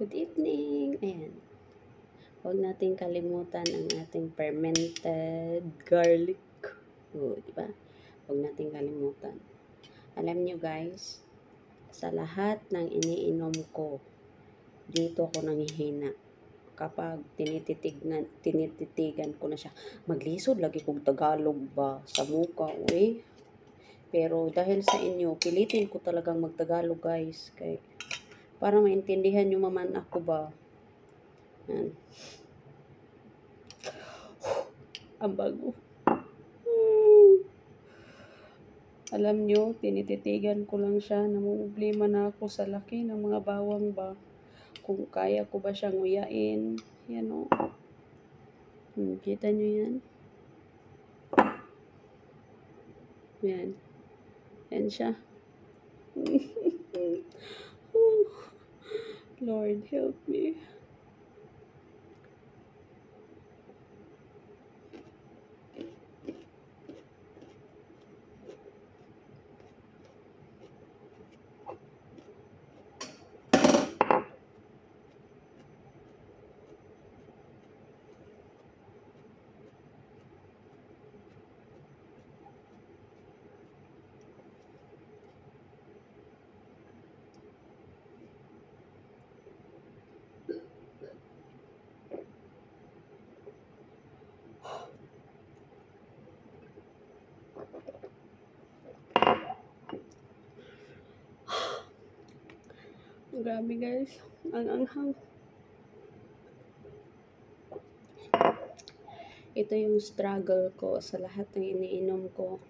Good evening! Ayan. Huwag nating kalimutan ang ating fermented garlic. Diba? Huwag nating kalimutan. Alam nyo guys, sa lahat ng iniinom ko, dito ako nanghihina. Kapag tinititigan ko na siya, maglisod lagi kong Tagalog ba sa mukha, uy. Pero dahil sa inyo, pilitin ko talagang magtagalog guys. Para maintindihan nyo maman ako ba. Yan. Ang bago. Alam nyo, tinititigan ko lang siya. Namumblema na ako sa laki ng mga bawang ba. Kung kaya ko ba siyang nguyain. Yan o. Kita nyo yan? Yan. Yan siya. Lord, help me. Grabe guys, ang anghang. Ito yung struggle ko sa lahat ng iniinom ko.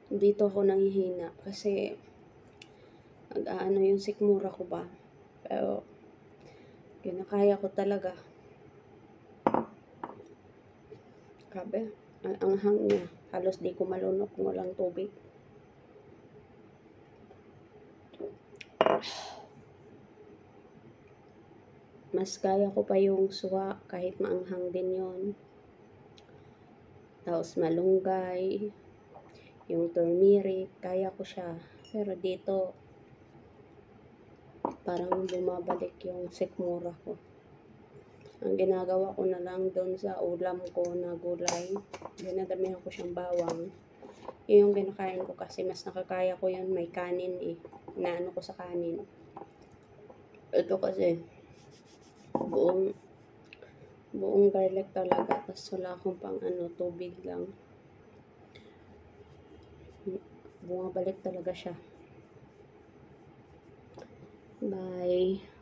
Dito ako nanghihina kasi nag-aano yung sikmura ko ba. Pero kinakaya ko talaga. Grabe, ang anghang niya. Halos di ko malunok kung walang tubig. Mas kaya ko pa yung suha kahit maanghang din yon. Tapos malunggay, yung turmeric, kaya ko siya. Pero dito, parang bumabalik yung sikmura ko. Ang ginagawa ko na lang doon sa ulam ko na gulay, dinadamihan ko siyang bawang. Yun yung kinakain ko kasi mas nakakaya ko yun, may kanin eh. Inaano ko sa kanin. Ito kasi, buong garlic talaga. Tapos wala akong pang tubig lang. Bumabalik talaga siya. Bye.